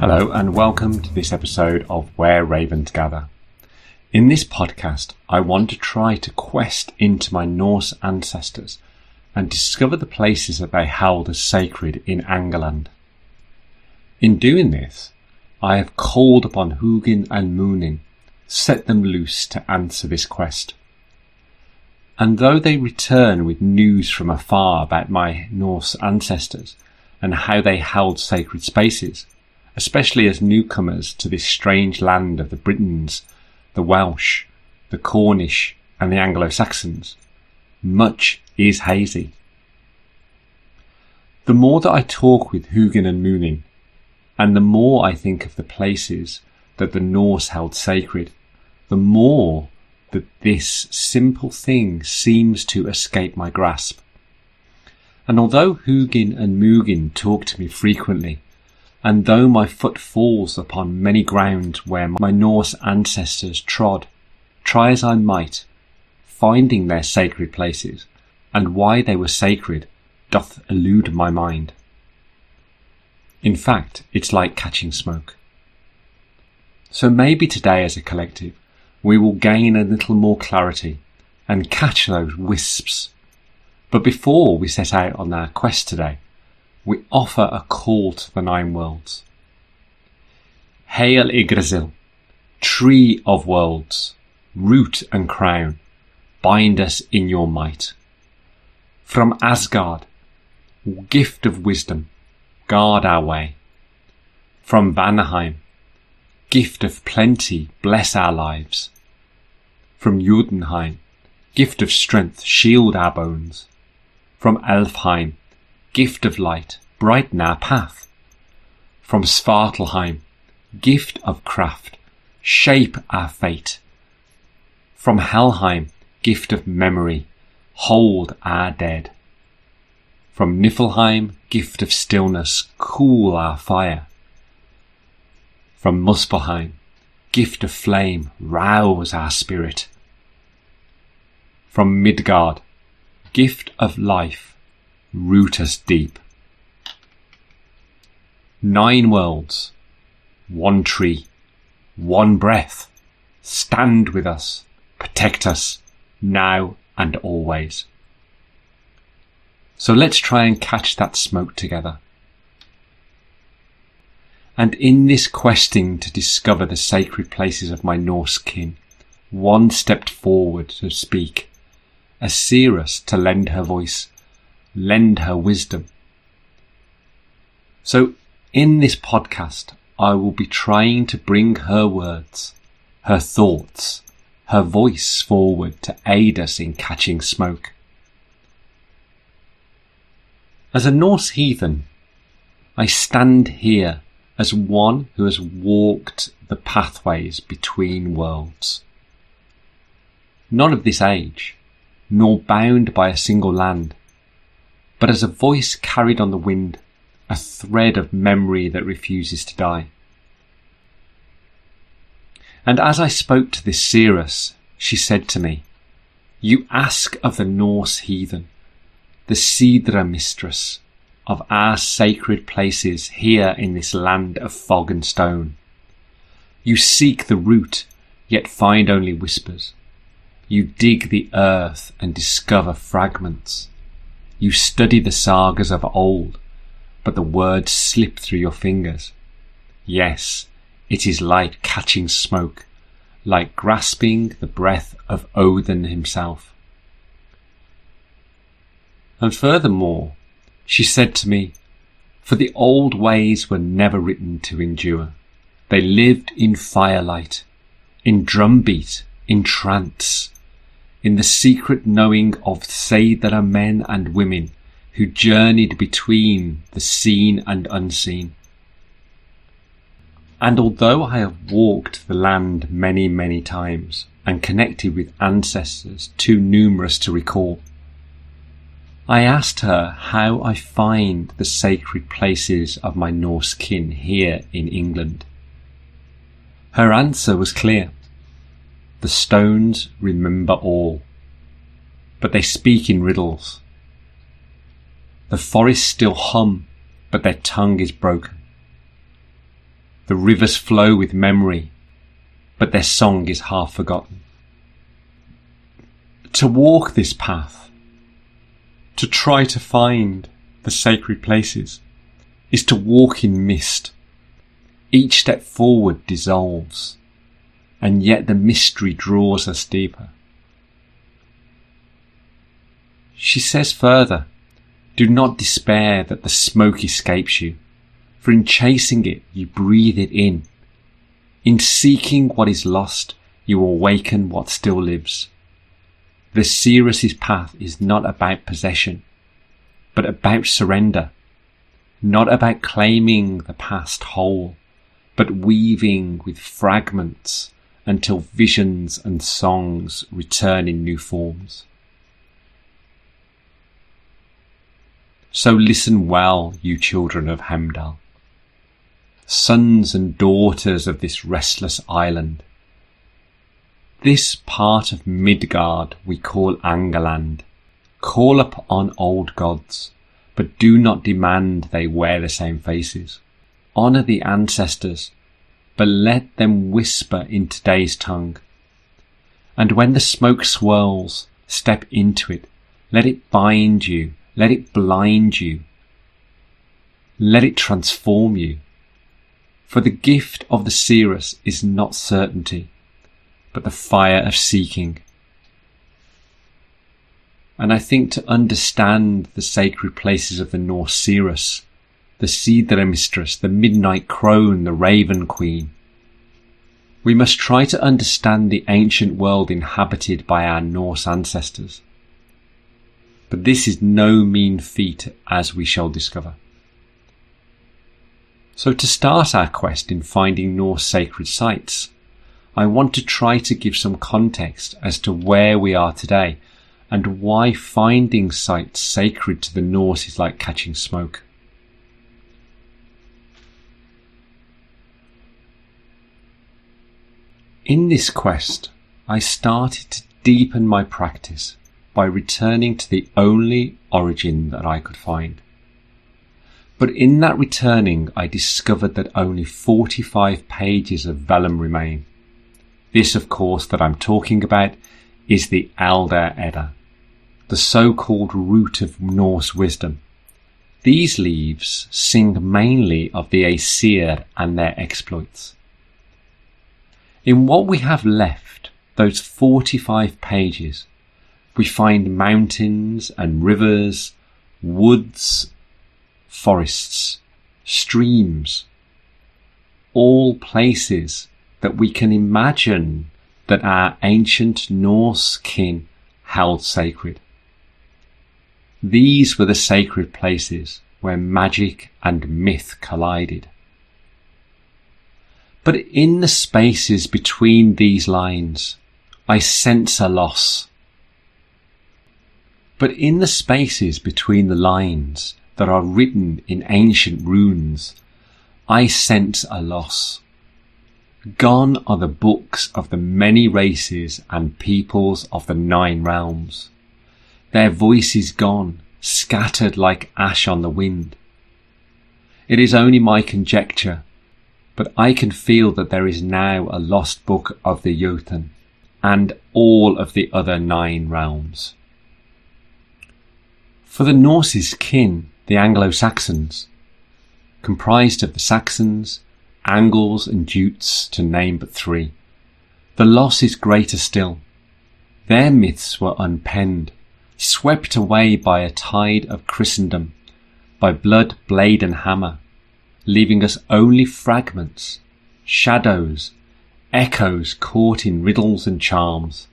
Hello and welcome to this episode of Where Ravens Gather. In this podcast, I want to try to quest into my Norse ancestors and discover the places that they held as sacred in Angerland. In doing this, I have called upon Hugin and Munin, set them loose to answer this quest. And though they return with news from afar about my Norse ancestors and how they held sacred spaces, especially as newcomers to this strange land of the Britons, the Welsh, the Cornish and the Anglo-Saxons, much is hazy. The more that I talk with Hugin and Munin, and the more I think of the places that the Norse held sacred, the more that this simple thing seems to escape my grasp. And although Hugin and Munin talk to me frequently, and though my foot falls upon many grounds where my Norse ancestors trod, try as I might, finding their sacred places, and why they were sacred, doth elude my mind. In fact, it's like catching smoke. So maybe today as a collective, we will gain a little more clarity and catch those wisps. But before we set out on our quest today, we offer a call to the Nine Worlds. Hail Yggdrasil, Tree of Worlds, root and crown, bind us in your might. From Asgard, gift of wisdom, guard our way. From Vanaheim, gift of plenty, bless our lives. From Jotunheim, gift of strength, shield our bones. From Elfheim, gift of light, brighten our path. From Svartalheim, gift of craft, shape our fate. From Helheim, gift of memory, hold our dead. From Niflheim, gift of stillness, cool our fire. From Muspelheim, gift of flame, rouse our spirit. From Midgard, gift of life, root us deep. Nine worlds, one tree, one breath, stand with us, protect us, now and always. So let's try and catch that smoke together. And in this questing to discover the sacred places of my Norse kin, one stepped forward to speak, a seeress to lend her voice, lend her wisdom. So in this podcast, I will be trying to bring her words, her thoughts, her voice forward to aid us in catching smoke. As a Norse heathen, I stand here as one who has walked the pathways between worlds. Not of this age, nor bound by a single land, but as a voice carried on the wind, a thread of memory that refuses to die. And as I spoke to this seeress, she said to me, "You ask of the Norse heathen, the Sidra mistress, of our sacred places here in this land of fog and stone. You seek the root, yet find only whispers. You dig the earth and discover fragments. You study the sagas of old, but the words slip through your fingers. Yes, it is like catching smoke, like grasping the breath of Odin himself." And furthermore, she said to me, "For the old ways were never written to endure. They lived in firelight, in drumbeat, in trance, in the secret knowing of Seidra men and women who journeyed between the seen and unseen. And although I have walked the land many, many times and connected with ancestors too numerous to recall, I asked her how I find the sacred places of my Norse kin here in England. Her answer was clear. The stones remember all, but they speak in riddles. The forests still hum, but their tongue is broken. The rivers flow with memory, but their song is half forgotten. To walk this path, to try to find the sacred places, is to walk in mist. Each step forward dissolves, and yet the mystery draws us deeper. She says further, do not despair that the smoke escapes you, for in chasing it you breathe it in. In seeking what is lost you awaken what still lives. The seeress's path is not about possession, but about surrender, not about claiming the past whole, but weaving with fragments until visions and songs return in new forms. So listen well, you children of Heimdall, sons and daughters of this restless island. This part of Midgard we call Angerland. Call upon old gods, but do not demand they wear the same faces. Honour the ancestors, but let them whisper in today's tongue. And when the smoke swirls, step into it. Let it bind you. Let it blind you. Let it transform you. For the gift of the seeress is not certainty, but the fire of seeking. And I think to understand the sacred places of the Norse seeress, the Sidra mistress, the midnight crone, the raven queen, we must try to understand the ancient world inhabited by our Norse ancestors. But this is no mean feat, as we shall discover. So to start our quest in finding Norse sacred sites, I want to try to give some context as to where we are today and why finding sites sacred to the Norse is like catching smoke. In this quest, I started to deepen my practice by returning to the only origin that I could find. But in that returning, I discovered that only 45 pages of vellum remain. This, of course, that I'm talking about is the Elder Edda, the so-called root of Norse wisdom. These leaves sing mainly of the Aesir and their exploits. In what we have left, those 45 pages, we find mountains and rivers, woods, forests, streams, all places that we can imagine that our ancient Norse kin held sacred. These were the sacred places where magic and myth collided. But in the spaces between these lines, I sense a loss. But in the spaces between the lines that are written in ancient runes, I sense a loss. Gone are the books of the many races and peoples of the 9 realms. Their voices gone, scattered like ash on the wind. It is only my conjecture, but I can feel that there is now a lost book of the Jotun and all of the other 9 realms. For the Norse's kin, the Anglo-Saxons, comprised of the Saxons, Angles and Jutes, to name but 3, the loss is greater still. Their myths were unpenned, swept away by a tide of Christendom, by blood, blade and hammer, leaving us only fragments, shadows, echoes caught in riddles and charms.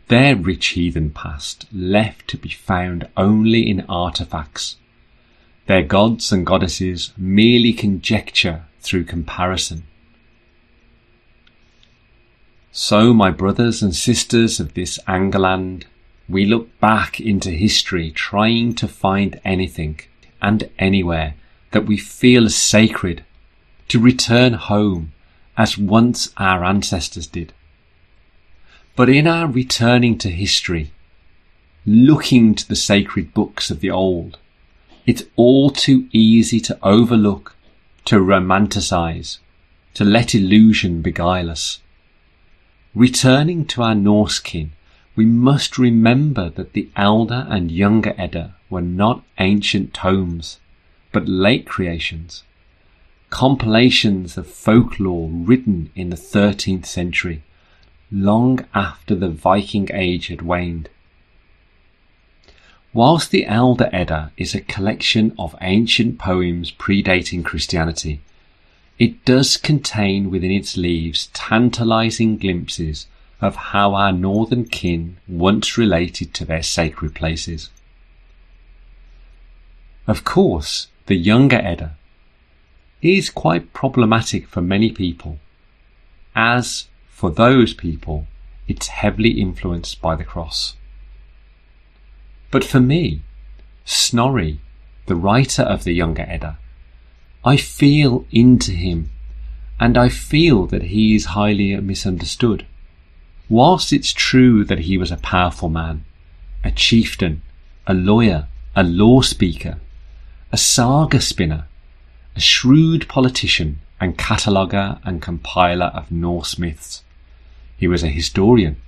Their rich heathen past left to be found only in artefacts. Their gods and goddesses merely conjecture through comparison. So, my brothers and sisters of this Angerland, we look back into history trying to find anything and anywhere that we feel as sacred, to return home as once our ancestors did. But in our returning to history, looking to the sacred books of the old, it's all too easy to overlook, to romanticize, to let illusion beguile us. Returning to our Norse kin, we must remember that the Elder and Younger Edda were not ancient tomes, but late creations, compilations of folklore written in the 13th century, long after the Viking Age had waned. Whilst the Elder Edda is a collection of ancient poems predating Christianity, it does contain within its leaves tantalizing glimpses of how our northern kin once related to their sacred places. Of course, the Younger Edda is quite problematic for many people, as for those people it's heavily influenced by the cross. But for me, Snorri, the writer of the Younger Edda, I feel into him, and I feel that he is highly misunderstood. Whilst it's true that he was a powerful man, a chieftain, a lawyer, a law speaker, a saga spinner, a shrewd politician and cataloguer and compiler of Norse myths, he was a historian,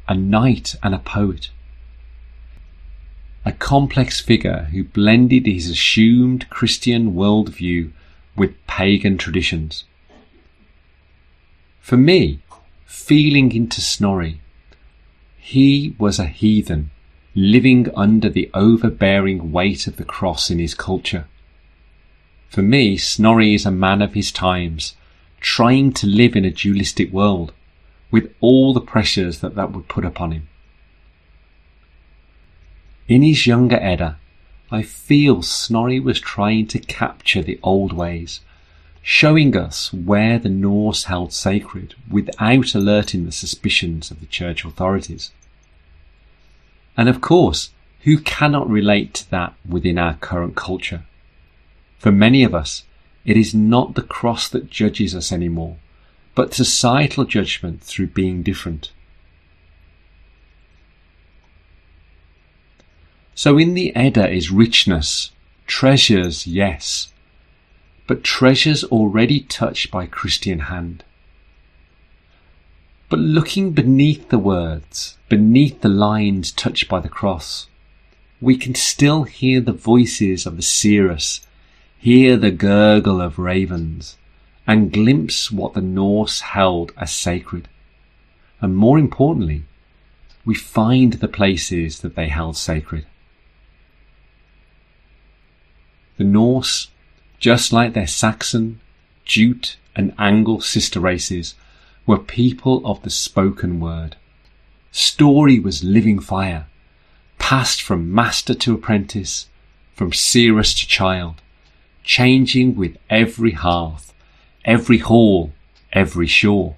a knight and a poet, a complex figure who blended his assumed Christian worldview with pagan traditions. For me, feeling into Snorri, he was a heathen living under the overbearing weight of the cross in his culture. For me, Snorri is a man of his times, trying to live in a dualistic world, with all the pressures that would put upon him. In his Younger Edda, I feel Snorri was trying to capture the old ways, showing us where the Norse held sacred without alerting the suspicions of the church authorities. And of course, who cannot relate to that within our current culture? For many of us, it is not the cross that judges us anymore, but societal judgment through being different. So in the Edda is richness, treasures, yes, but treasures already touched by Christian hand. But looking beneath the words, beneath the lines touched by the cross, we can still hear the voices of the seeress, hear the gurgle of ravens, and glimpse what the Norse held as sacred. And more importantly, we find the places that they held sacred. The Norse, just like their Saxon, Jute and Angle sister races, were people of the spoken word. Story was living fire, passed from master to apprentice, from seeress to child, changing with every hearth, every hall, every shore.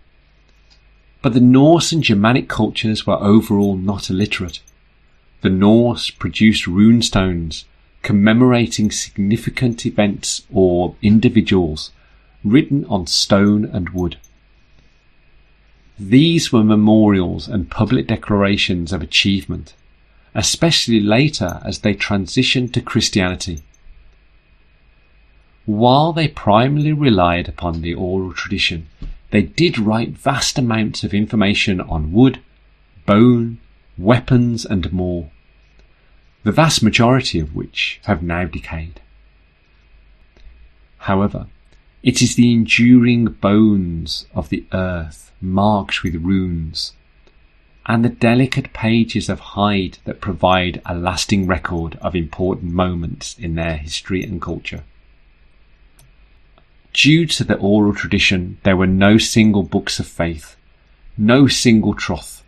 But the Norse and Germanic cultures were overall not illiterate. The Norse produced runestones commemorating significant events or individuals written on stone and wood. These were memorials and public declarations of achievement, especially later as they transitioned to Christianity. While they primarily relied upon the oral tradition, they did write vast amounts of information on wood, bone, weapons and more, the vast majority of which have now decayed. However, it is the enduring bones of the earth marked with runes, and the delicate pages of hide that provide a lasting record of important moments in their history and culture. Due to the oral tradition, there were no single books of faith, no single troth,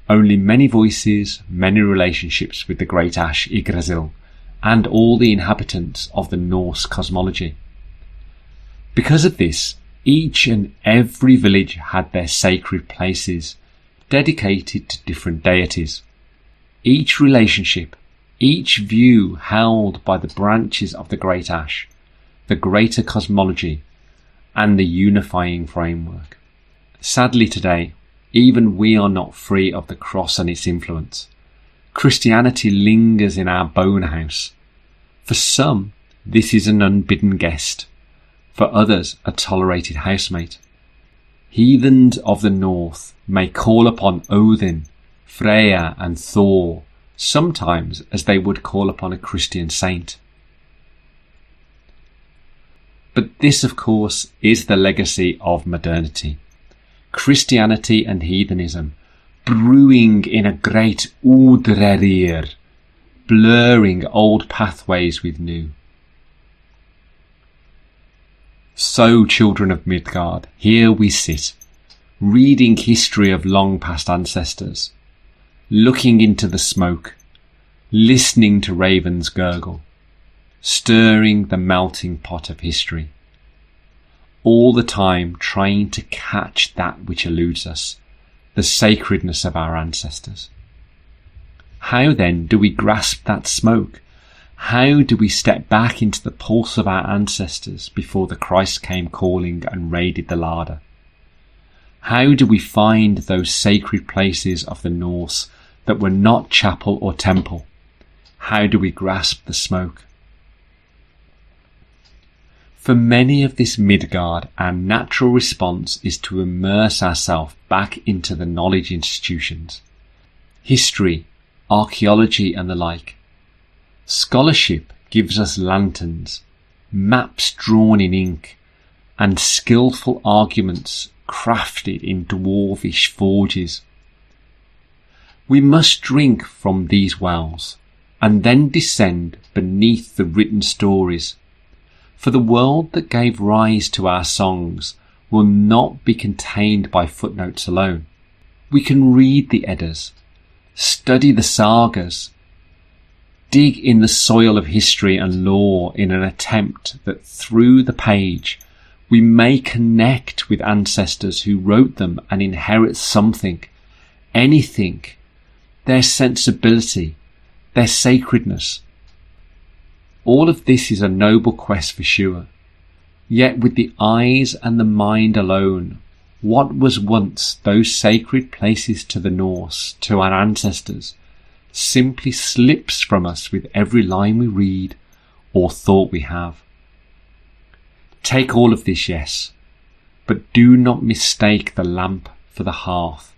only many voices, many relationships with the great Ash Yggdrasil and all the inhabitants of the Norse cosmology. Because of this, each and every village had their sacred places, dedicated to different deities. Each relationship, each view held by the branches of the great Ash, the greater cosmology, and the unifying framework. Sadly today, even we are not free of the cross and its influence. Christianity lingers in our bone house. For some, this is an unbidden guest, for others a tolerated housemate. Heathens of the north may call upon Odin, Freya and Thor sometimes as they would call upon a Christian saint. But this, of course, is the legacy of modernity. Christianity and heathenism brewing in a great útrerir, blurring old pathways with new. So, children of Midgard, here we sit, reading history of long past ancestors, looking into the smoke, listening to ravens gurgle, stirring the melting pot of history, all the time trying to catch that which eludes us, the sacredness of our ancestors. How then do we grasp that smoke? How do we step back into the pulse of our ancestors before the Christ came calling and raided the larder? How do we find those sacred places of the Norse that were not chapel or temple? How do we grasp the smoke? For many of this Midgard, our natural response is to immerse ourselves back into the knowledge institutions, history, archaeology and the like. Scholarship gives us lanterns, maps drawn in ink, and skillful arguments crafted in dwarvish forges. We must drink from these wells, and then descend beneath the written stories, for the world that gave rise to our songs will not be contained by footnotes alone. We can read the Eddas, study the sagas, dig in the soil of history and lore in an attempt that through the page we may connect with ancestors who wrote them and inherit something, anything, their sensibility, their sacredness. All of this is a noble quest for sure, yet with the eyes and the mind alone, what was once those sacred places to the Norse, to our ancestors, simply slips from us with every line we read or thought we have. Take all of this, yes, but do not mistake the lamp for the hearth.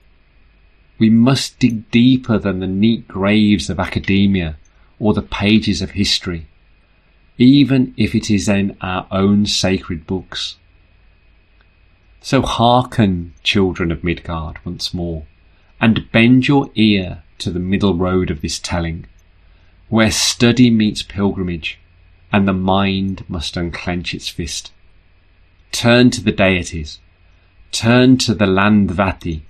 We must dig deeper than the neat graves of academia or the pages of history, even if it is in our own sacred books. So hearken, children of Midgard, once more, and bend your ear to the middle road of this telling, where study meets pilgrimage, and the mind must unclench its fist. Turn to the deities, turn to the Landvati,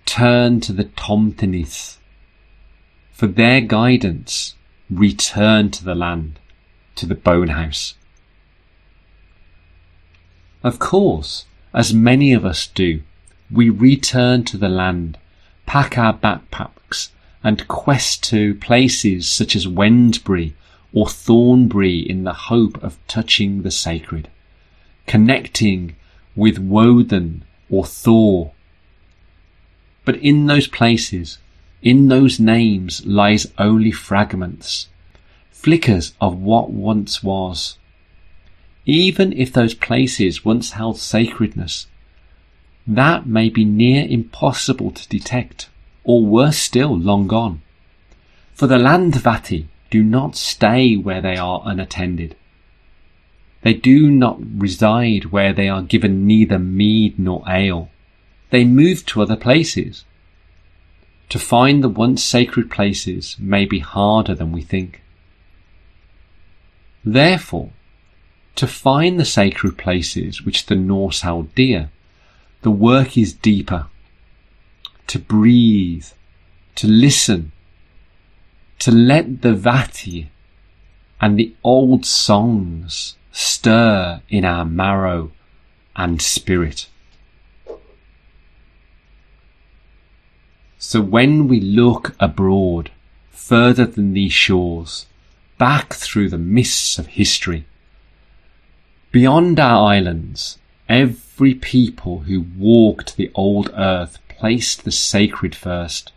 turn to the Tomtenith. For their guidance, return to the land, to the bone house. Of course, as many of us do, we return to the land, pack our backpacks and quest to places such as Wendbury or Thornbury in the hope of touching the sacred, connecting with Woden or Thor. But in those places, in those names lies only fragments, flickers of what once was. Even if those places once held sacredness, that may be near impossible to detect, or worse still, long gone. For the Landvati do not stay where they are unattended. They do not reside where they are given neither mead nor ale. They move to other places. To find the once sacred places may be harder than we think. Therefore, to find the sacred places which the Norse held dear, the work is deeper. To breathe, to listen, to let the Vati and the old songs stir in our marrow and spirit. So when we look abroad, further than these shores, back through the mists of history, beyond our islands, every people who walked the old earth placed the sacred first.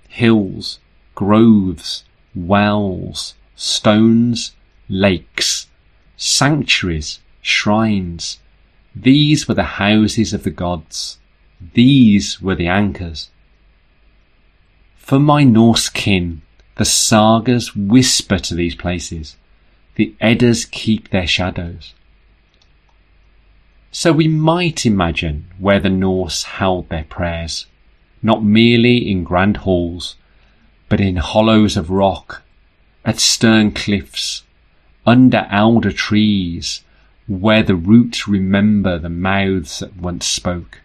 Hills, groves, wells, stones, lakes, sanctuaries, shrines. These were the houses of the gods. These were the anchors. For my Norse kin, the sagas whisper to these places. The Eddas keep their shadows. So we might imagine where the Norse held their prayers, not merely in grand halls, but in hollows of rock, at stern cliffs, under elder trees, where the roots remember the mouths that once spoke.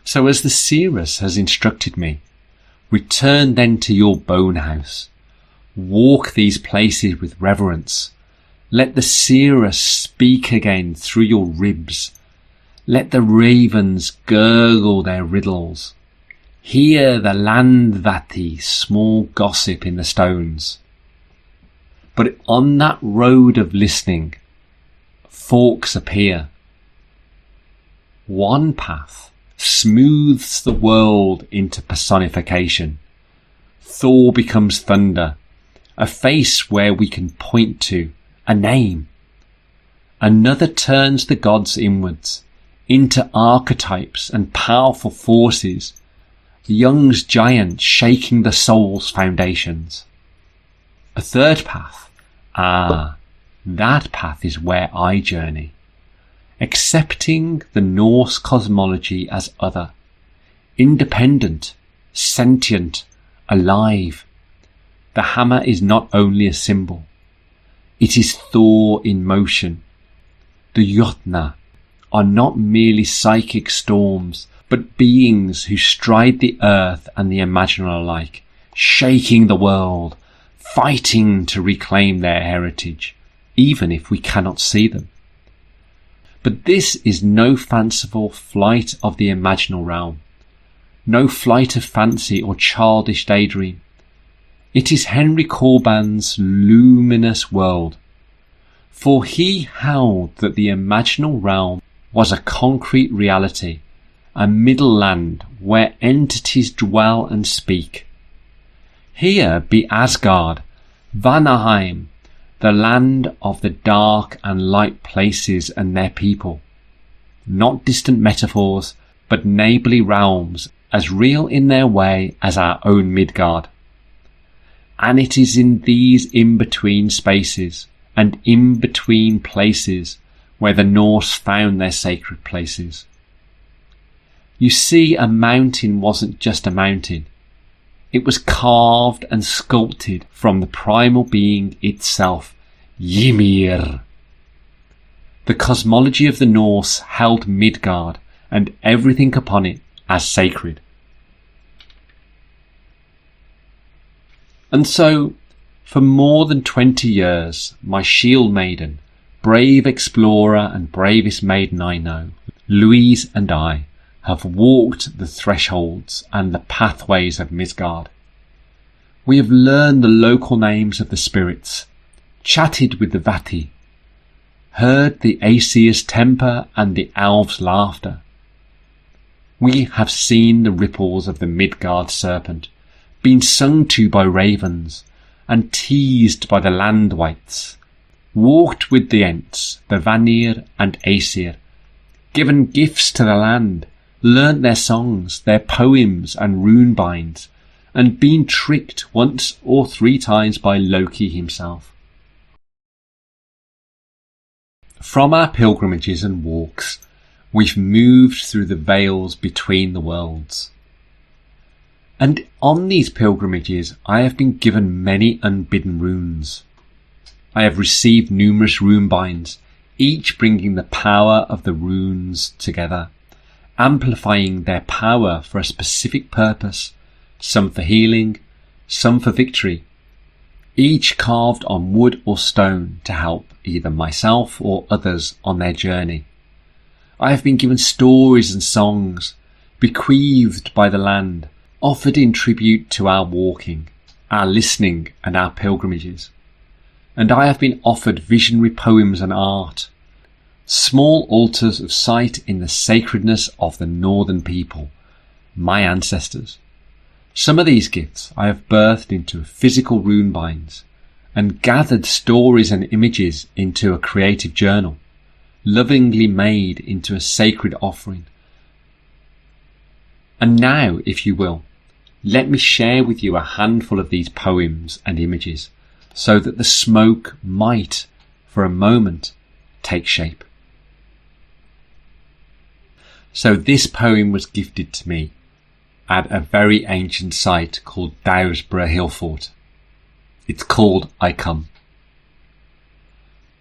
So as the seeress has instructed me, return then to your bone house, walk these places with reverence, let the seeress speak again through your ribs, let the ravens gurgle their riddles, hear the landvati small gossip in the stones. But on that road of listening, forks appear. One path smooths the world into personification. Thor becomes thunder, a face where we can point to, a name. Another turns the gods inwards, into archetypes and powerful forces, Young's giant shaking the soul's foundations. A third path, that path is where I journey, accepting the Norse cosmology as other, independent, sentient, alive. The hammer is not only a symbol, it is Thor in motion. The Jotnar are not merely psychic storms, but beings who stride the earth and the imaginary alike, shaking the world, fighting to reclaim their heritage, even if we cannot see them. But this is no fanciful flight of the imaginal realm, no flight of fancy or childish daydream. It is Henry Corban's luminous world, for he held that the imaginal realm was a concrete reality, a middle land where entities dwell and speak. Here be Asgard, Vanaheim, the land of the dark and light places and their people. Not distant metaphors, but neighbourly realms, as real in their way as our own Midgard. And it is in these in-between spaces and in-between places where the Norse found their sacred places. You see, a mountain wasn't just a mountain. It was carved and sculpted from the primal being itself, Ymir. The cosmology of the Norse held Midgard and everything upon it as sacred. And so, for more than 20 years, my shield maiden, brave explorer and bravest maiden I know, Louise and I, have walked the thresholds and the pathways of Midgard. We have learned the local names of the spirits, chatted with the Vati, heard the Aesir's temper and the elves' laughter. We have seen the ripples of the Midgard serpent, been sung to by ravens, and teased by the Landwights, walked with the Ents, the Vanir and Aesir, given gifts to the land, learnt their songs, their poems and rune binds, and been tricked once or 3 times by Loki himself. From our pilgrimages and walks, we've moved through the veils between the worlds. And on these pilgrimages I have been given many unbidden runes. I have received numerous rune binds, each bringing the power of the runes together, amplifying their power for a specific purpose, some for healing, some for victory, each carved on wood or stone to help either myself or others on their journey. I have been given stories and songs, bequeathed by the land, offered in tribute to our walking, our listening and our pilgrimages. And I have been offered visionary poems and art, small altars of sight in the sacredness of the northern people, my ancestors. Some of these gifts I have birthed into physical rune binds, and gathered stories and images into a creative journal, lovingly made into a sacred offering. And now, if you will, let me share with you a handful of these poems and images so that the smoke might, for a moment, take shape. So this poem was gifted to me at a very ancient site called Dowsborough Hill Fort. It's called I Come.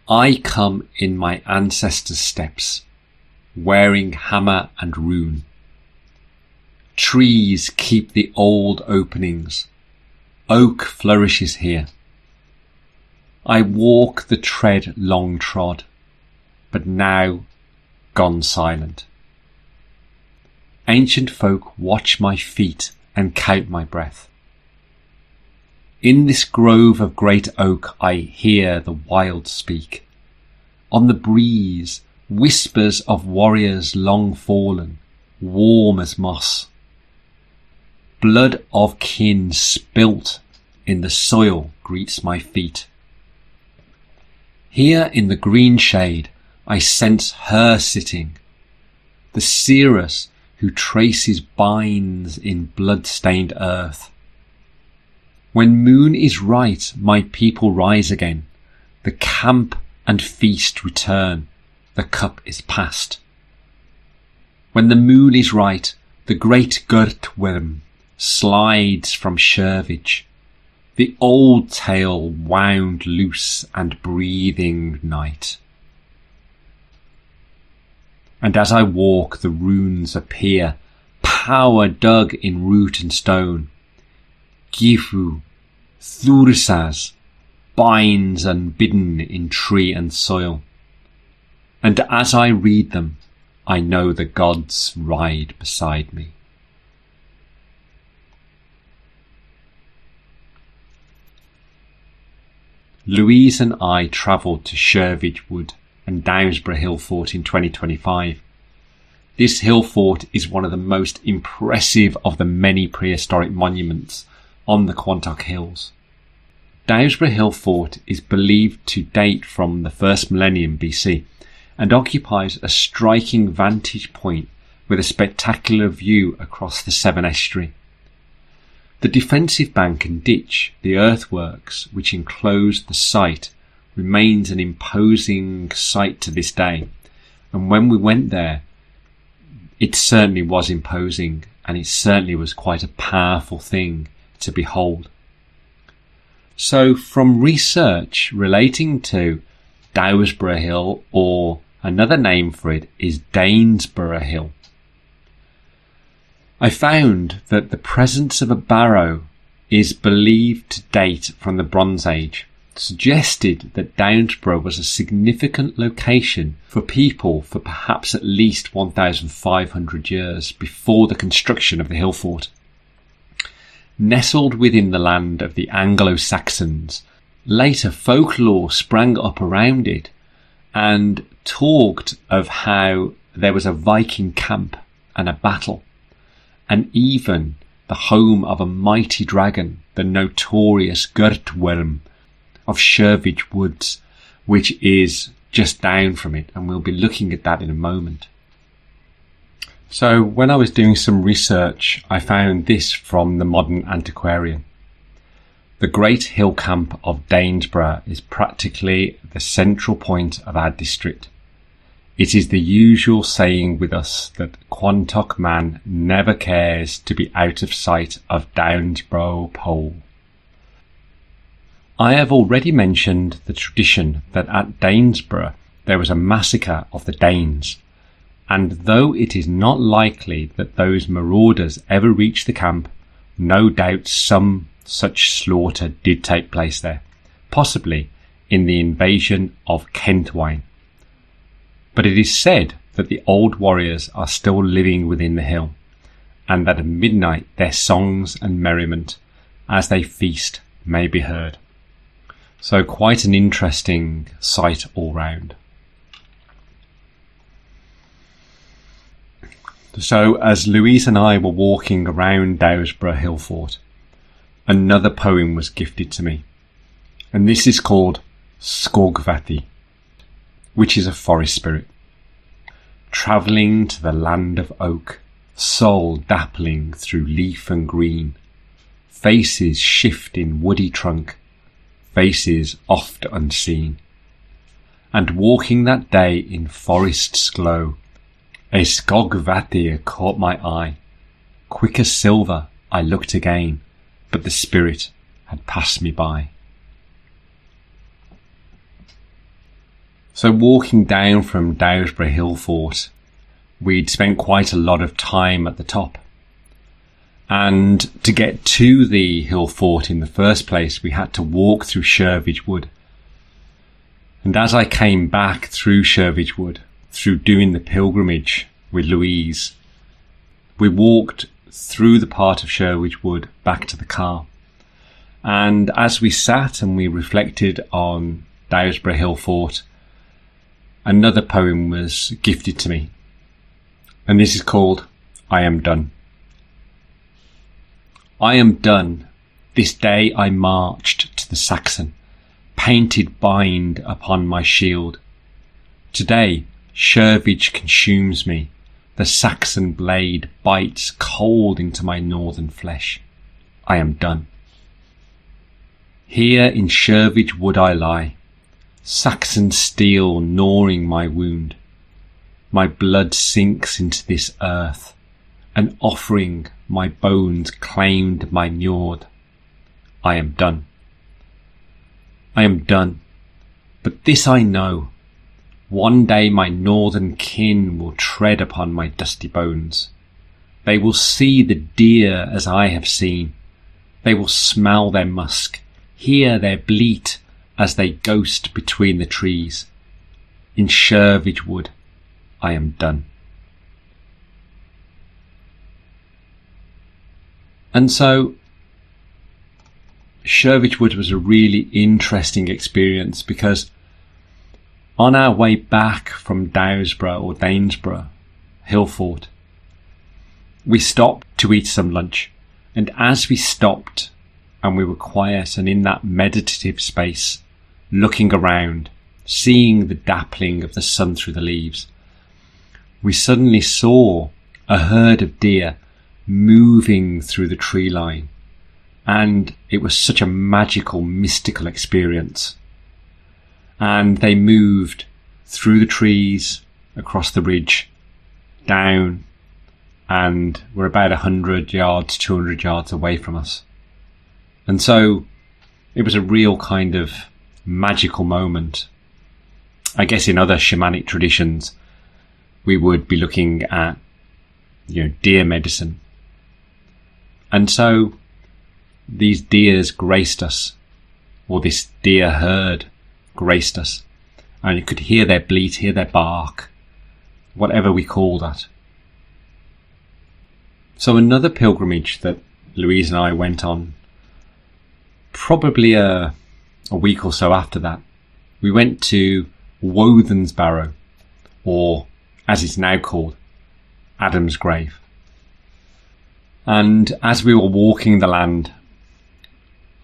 I come in my ancestors' steps, wearing hammer and rune. Trees keep the old openings. Oak flourishes here. I walk the tread long trod, but now gone silent. Ancient folk watch my feet and count my breath. In this grove of great oak I hear the wild speak. On the breeze, whispers of warriors long fallen, warm as moss. Blood of kin spilt in the soil greets my feet. Here in the green shade I sense her sitting, the seeress who traces binds in blood-stained earth. When moon is right, my people rise again. The camp and feast return. The cup is passed. When the moon is right, the great Gurtwyrm slides from Shervidge. The old tale wound loose and breathing night. And as I walk, the runes appear, power dug in root and stone. Gifu, Thursas, binds unbidden in tree and soil. And as I read them, I know the gods ride beside me. Louise and I travelled to Shervidge Wood and Dowsborough Hill Fort in 2025. This hill fort is one of the most impressive of the many prehistoric monuments on the Quantock Hills. Dowsborough Hill Fort is believed to date from the first millennium BC and occupies a striking vantage point with a spectacular view across the Severn Estuary. The defensive bank and ditch, the earthworks which enclosed the site, remains an imposing sight to this day, and when we went there it certainly was imposing, and it certainly was quite a powerful thing to behold. So from research relating to Dowsborough Hill, or another name for it is Danesborough Hill, I found that the presence of a barrow is believed to date from the Bronze Age, suggested that Downsborough was a significant location for people for perhaps at least 1,500 years before the construction of the hill fort. Nestled within the land of the Anglo-Saxons, later folklore sprang up around it and talked of how there was a Viking camp and a battle, and even the home of a mighty dragon, the notorious Gurtwyrm of Shervidge Woods, which is just down from it, and we'll be looking at that in a moment. So when I was doing some research, I found this from the Modern Antiquarian. The great hill camp of Danesborough is practically the central point of our district. It is the usual saying with us that Quantock man never cares to be out of sight of Downsborough Pole. I have already mentioned the tradition that at Danesborough there was a massacre of the Danes, and though it is not likely that those marauders ever reached the camp, no doubt some such slaughter did take place there, possibly in the invasion of Kentwine. But it is said that the old warriors are still living within the hill, and that at midnight their songs and merriment as they feast may be heard. So quite an interesting sight all round. So as Louise and I were walking around Dowsborough Hill Fort, another poem was gifted to me. And this is called Skogvati, which is a forest spirit. Travelling to the land of oak, soul dappling through leaf and green, faces shift in woody trunk, faces oft unseen. And walking that day in forest's glow, a Skogvatir caught my eye. Quick as silver I looked again, but the spirit had passed me by. So walking down from Dowsborough Hill Fort, we'd spent quite a lot of time at the top. And to get to the hill fort in the first place, we had to walk through Shervidge Wood. And as I came back through Shervidge Wood, through doing the pilgrimage with Louise, we walked through the part of Shervidge Wood back to the car. And as we sat and we reflected on Dowsborough Hill Fort, another poem was gifted to me. And this is called I Am Done. I am done. This day I marched to the Saxon, painted bind upon my shield. Today Shervidge consumes me, the Saxon blade bites cold into my northern flesh. I am done. Here in Shervidge Wood I lie, Saxon steel gnawing my wound. My blood sinks into this earth, an offering my bones claimed my Njord. I am done. I am done, but this I know, one day my northern kin will tread upon my dusty bones. They will see the deer as I have seen. They will smell their musk, hear their bleat as they ghost between the trees. In Shervidge Wood I am done. And so Shervidge Wood was a really interesting experience, because on our way back from Dowsborough or Danesborough Hill Fort, we stopped to eat some lunch. And as we stopped and we were quiet and in that meditative space, looking around, seeing the dappling of the sun through the leaves, we suddenly saw a herd of deer moving through the tree line. And it was such a magical, mystical experience. And they moved through the trees, across the ridge, down, and were about 100 yards, 200 yards away from us. And so it was a real kind of magical moment. I guess in other shamanic traditions, we would be looking at, deer medicine. And so these deers graced us, or this deer herd graced us, and you could hear their bleat, hear their bark, whatever we call that. So another pilgrimage that Louise and I went on, probably a week or so after that, we went to Woden's Barrow, or as it's now called, Adam's Grave. And as we were walking the land,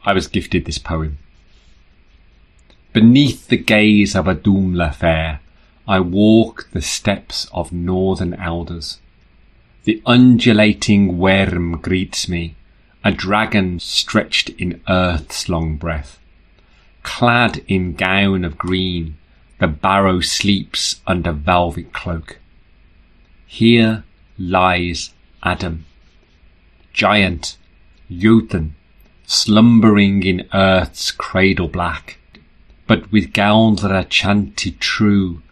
I was gifted this poem. Beneath the gaze of a Doomla fair, I walk the steps of northern elders. The undulating worm greets me, a dragon stretched in earth's long breath. Clad in gown of green, the barrow sleeps under velvet cloak. Here lies Adam, giant, Jotun, slumbering in earth's cradle black, but with Galdra chanted true,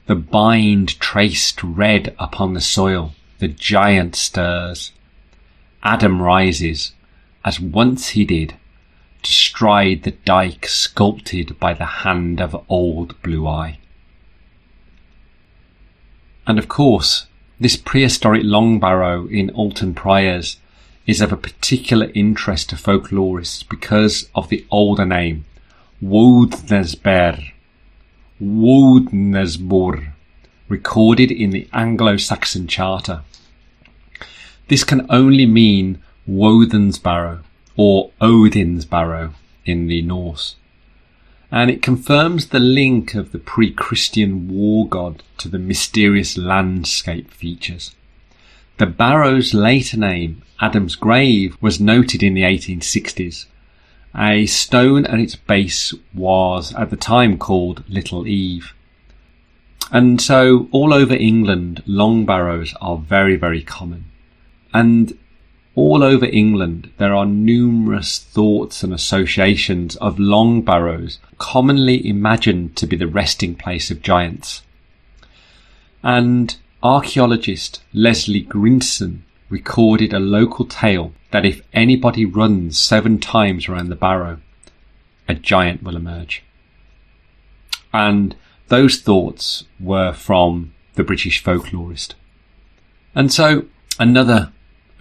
the bind traced red upon the soil, the giant stirs. Adam rises, as once he did, to stride the dike sculpted by the hand of old Blue Eye. And of course, this prehistoric long barrow in Alton Priors is of a particular interest to folklorists because of the older name, Woudnesber, Woudnesbor, recorded in the Anglo-Saxon Charter. This can only mean Woden's Barrow or Odin's Barrow in the Norse, and it confirms the link of the pre-Christian war god to the mysterious landscape features. The barrow's later name, Adam's Grave, was noted in the 1860s. A stone at its base was at the time called Little Eve. And so all over England, long barrows are very, very common. And all over England, there are numerous thoughts and associations of long barrows commonly imagined to be the resting place of giants. And archaeologist Leslie Grinson recorded a local tale that if anybody runs 7 times around the barrow, a giant will emerge. And those thoughts were from the British folklorist. And so another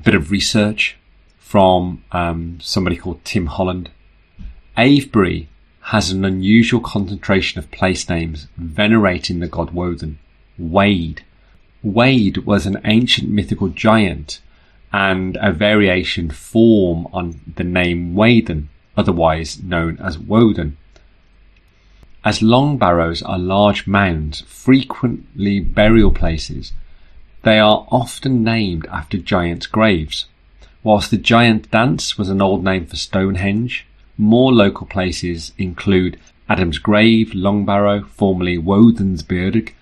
bit of research from somebody called Tim Holland. Avebury has an unusual concentration of place names venerating the god Woden. Wade. Wade was an ancient mythical giant and a variation form on the name Waden, otherwise known as Woden. As long barrows are large mounds, frequently burial places, they are often named after giants' graves. Whilst the Giant Dance was an old name for Stonehenge, more local places include Adam's Grave, Long Barrow, formerly Wodensburg,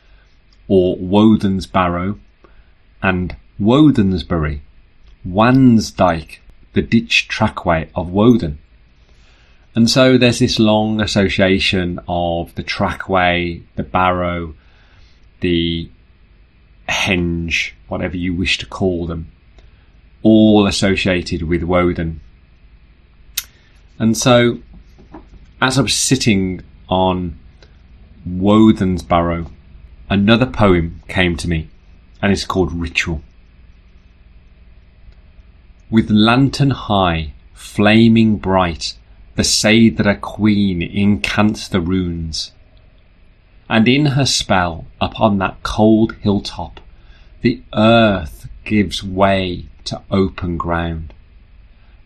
or Woden's Barrow, and Wodensbury, Wansdyke, the ditch trackway of Woden. And so there's this long association of the trackway, the barrow, the henge, whatever you wish to call them, all associated with Woden. And so as I was sitting on Woden's Barrow, another poem came to me, and it's called Ritual. With lantern high, flaming bright, the Saidra Queen incants the runes, and in her spell upon that cold hilltop the earth gives way to open ground.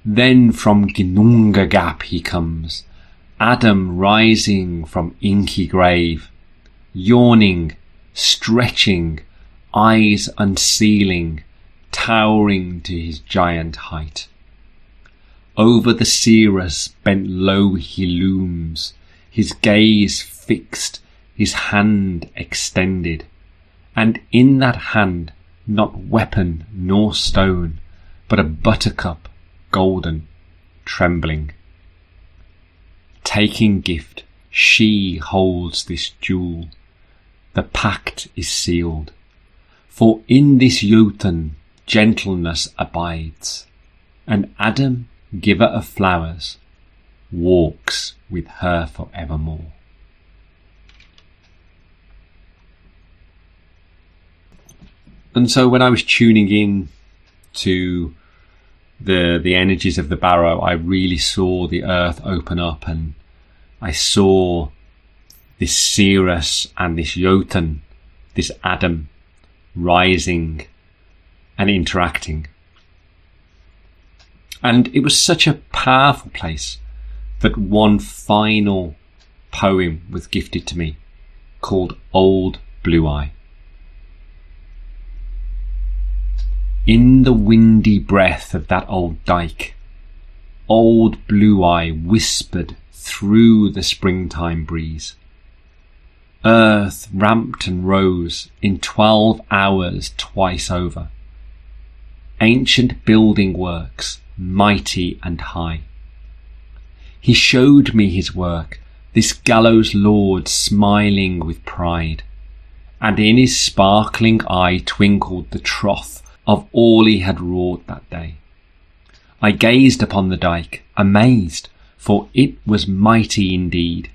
Then from Ginnunga Gap he comes, Adam rising from inky grave, yawning, stretching, eyes unsealing, towering to his giant height. Over the Cirrus bent low he looms, his gaze fixed, his hand extended, and in that hand not weapon nor stone, but a buttercup, golden, trembling. Taking gift, she holds this jewel. The pact is sealed, for in this Jotun gentleness abides, and Adam, giver of flowers, walks with her for evermore. And so when I was tuning in to the energies of the barrow, I really saw the earth open up, and I saw this Cirrus and this Jotun, this Adam, rising and interacting. And it was such a powerful place that one final poem was gifted to me called Old Blue Eye. In the windy breath of that old dyke, Old Blue Eye whispered through the springtime breeze. Earth ramped and rose in 12 hours twice over. Ancient building works, mighty and high. He showed me his work, this gallows lord smiling with pride, and in his sparkling eye twinkled the troth of all he had wrought that day. I gazed upon the dyke, amazed, for it was mighty indeed,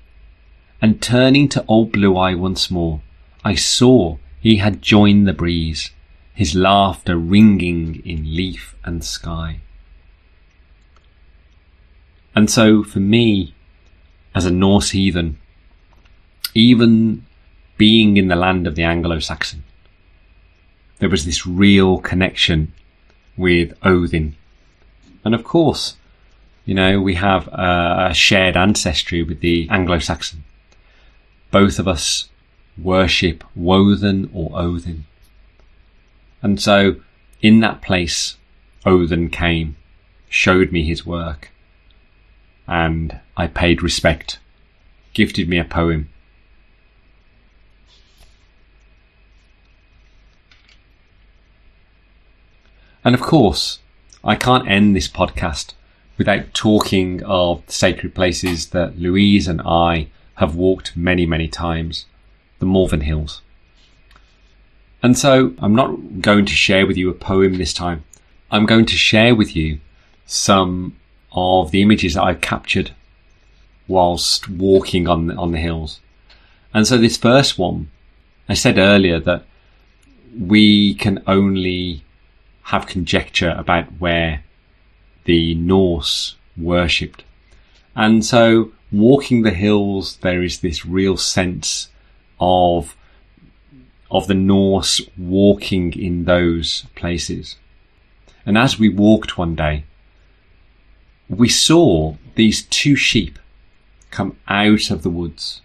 and turning to Old Blue Eye once more, I saw he had joined the breeze, his laughter ringing in leaf and sky. And so for me, as a Norse heathen, even being in the land of the Anglo-Saxon, there was this real connection with Odin. And of course, We have a shared ancestry with the Anglo-Saxon. Both of us worship Woden or Odin. And so in that place, Odin came, showed me his work, and I paid respect, gifted me a poem. And of course, I can't end this podcast without talking of the sacred places that Louise and I have walked many, many times, the Malvern Hills. And so I'm not going to share with you a poem this time. I'm going to share with you some of the images that I've captured whilst walking on the hills. And so this first one, I said earlier that we can only have conjecture about where the Norse worshipped. And so walking the hills, there is this real sense of the Norse walking in those places. And as we walked one day, we saw these two sheep come out of the woods.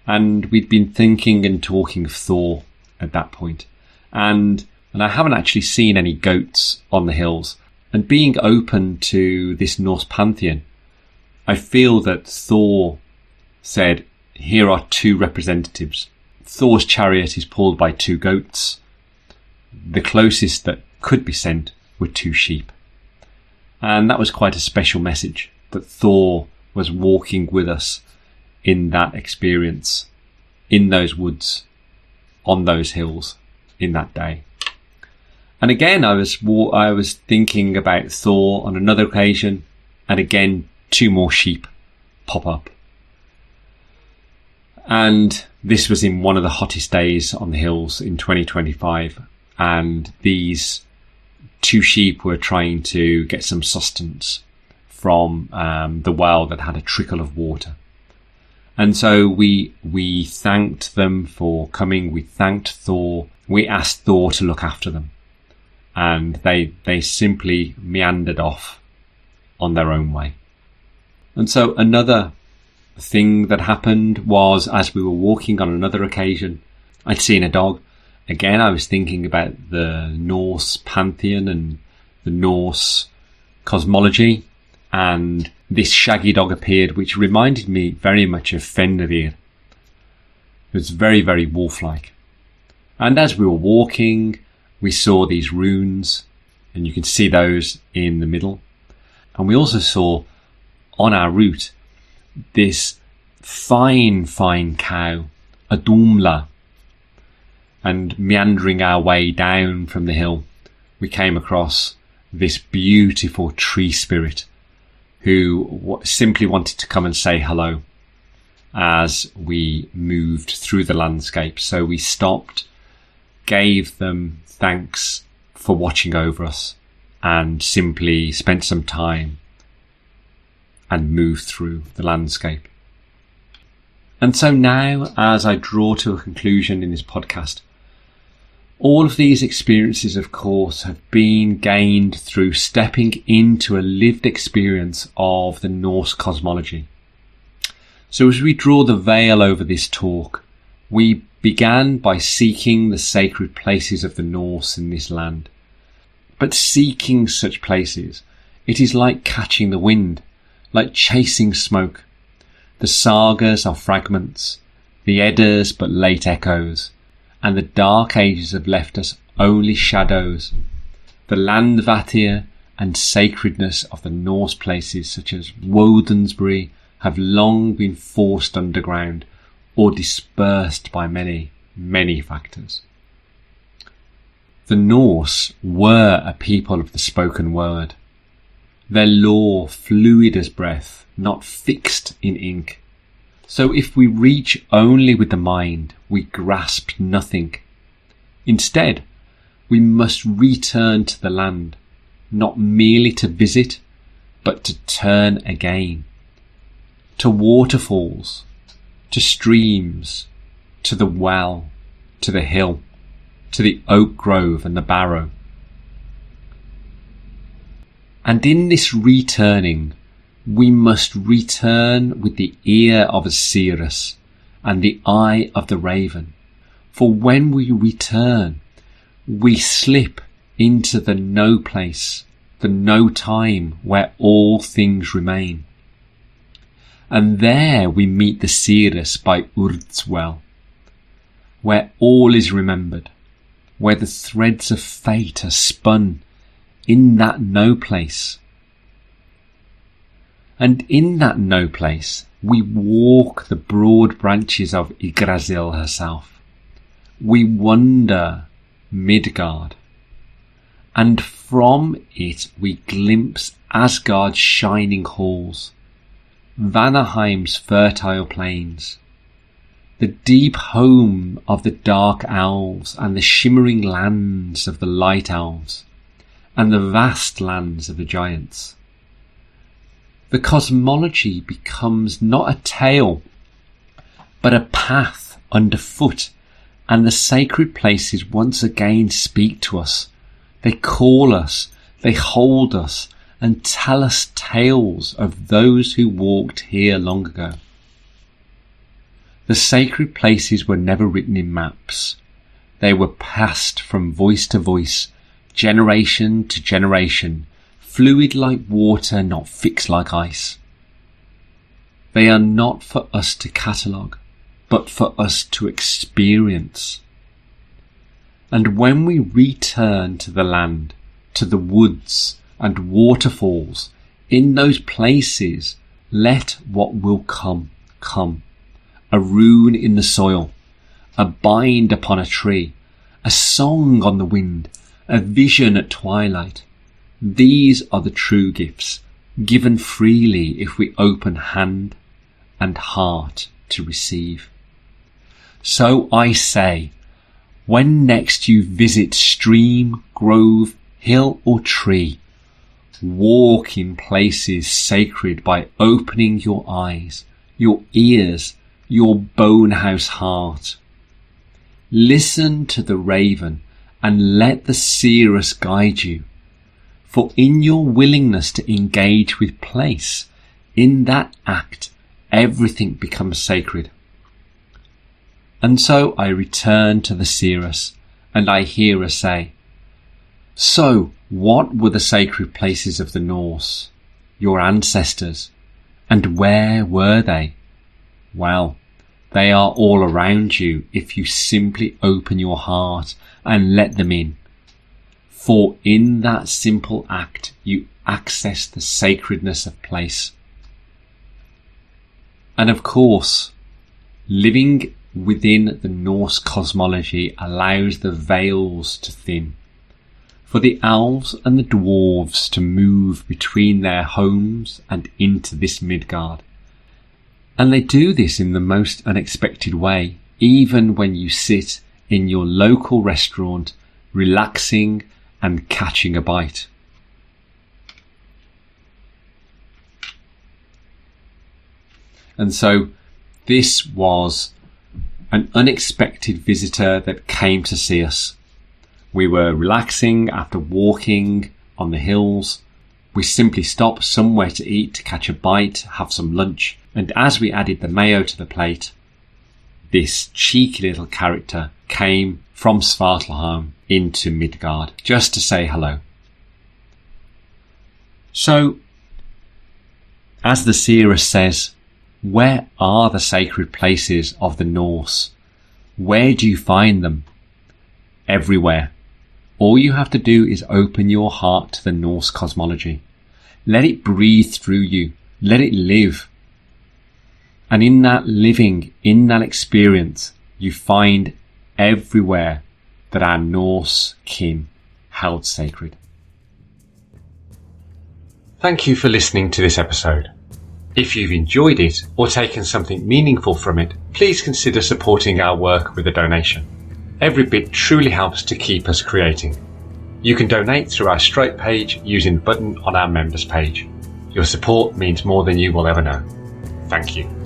And we'd been thinking and talking of Thor at that point. And I haven't actually seen any goats on the hills. And being open to this Norse pantheon, I feel that Thor said, here are two representatives. Thor's chariot is pulled by two goats. The closest that could be sent were two sheep. And that was quite a special message, that Thor was walking with us in that experience, in those woods, on those hills, in that day. And again, I was thinking about Thor on another occasion, and again, two more sheep pop up. And this was in one of the hottest days on the hills in 2025. And these two sheep were trying to get some sustenance from the well that had a trickle of water. And so we thanked them for coming. We thanked Thor. We asked Thor to look after them. And they simply meandered off on their own way. And so another thing that happened was, as we were walking on another occasion, I'd seen a dog. Again, I was thinking about the Norse pantheon and the Norse cosmology, and this shaggy dog appeared, which reminded me very much of Fenrir. It was very, very wolf-like. And as we were walking, we saw these runes, and you can see those in the middle. And we also saw on our route this fine cow, a Dumla. And meandering our way down from the hill, we came across this beautiful tree spirit who simply wanted to come and say hello as we moved through the landscape. So we stopped, gave them thanks for watching over us, and simply spent some time and moved through the landscape. And so now, as I draw to a conclusion in this podcast, all of these experiences, of course, have been gained through stepping into a lived experience of the Norse cosmology. So as we draw the veil over this talk, we began by seeking the sacred places of the Norse in this land. But seeking such places, it is like catching the wind, like chasing smoke. The sagas are fragments, the Eddas but late echoes, and the dark ages have left us only shadows. The landvatir and sacredness of the Norse places such as Wodensbury have long been forced underground or dispersed by many, many factors. The Norse were a people of the spoken word. Their lore fluid as breath, not fixed in ink. So if we reach only with the mind, we grasp nothing. Instead, we must return to the land, not merely to visit, but to turn again. To waterfalls, to streams, to the well, to the hill, to the oak grove and the barrow. And in this returning, we must return with the ear of a seeress and the eye of the raven. For when we return, we slip into the no place, the no time where all things remain. And there we meet the seeress by Urd's well, where all is remembered, where the threads of fate are spun in that no place. And in that no place, we walk the broad branches of Yggdrasil herself. We wander Midgard, and from it we glimpse Asgard's shining halls, Vanaheim's fertile plains, the deep home of the dark elves and the shimmering lands of the light elves, and the vast lands of the giants. The cosmology becomes not a tale, but a path underfoot, and the sacred places once again speak to us. They call us, they hold us, and tell us tales of those who walked here long ago. The sacred places were never written in maps. They were passed from voice to voice, generation to generation, fluid like water, not fixed like ice. They are not for us to catalogue, but for us to experience. And when we return to the land, to the woods and waterfalls, in those places, let what will come, come. A rune in the soil, a bind upon a tree, a song on the wind, a vision at twilight. These are the true gifts, given freely if we open hand and heart to receive. So I say, when next you visit stream, grove, hill or tree, walk in places sacred by opening your eyes, your ears, your bonehouse heart. Listen to the raven and let the seeress guide you. For in your willingness to engage with place, in that act, everything becomes sacred. And so I return to the seeress, and I hear her say, "So, what were the sacred places of the Norse, your ancestors, and where were they? Well, they are all around you if you simply open your heart and let them in. For in that simple act you access the sacredness of place." And of course, living within the Norse cosmology allows the veils to thin, for the elves and the dwarves to move between their homes and into this Midgard. And they do this in the most unexpected way, even when you sit in your local restaurant, relaxing and catching a bite. And so this was an unexpected visitor that came to see us. We were relaxing after walking on the hills. We simply stopped somewhere to eat, to catch a bite, have some lunch. And as we added the mayo to the plate, this cheeky little character came from Svartalfheim into Midgard just to say hello. So, as the seeress says, where are the sacred places of the Norse? Where do you find them? Everywhere. All you have to do is open your heart to the Norse cosmology. Let it breathe through you. Let it live. And in that living, in that experience, you find everywhere that our Norse kin held sacred. Thank you for listening to this episode. If you've enjoyed it or taken something meaningful from it, please consider supporting our work with a donation. Every bit truly helps to keep us creating. You can donate through our Stripe page using the button on our members page. Your support means more than you will ever know. Thank you.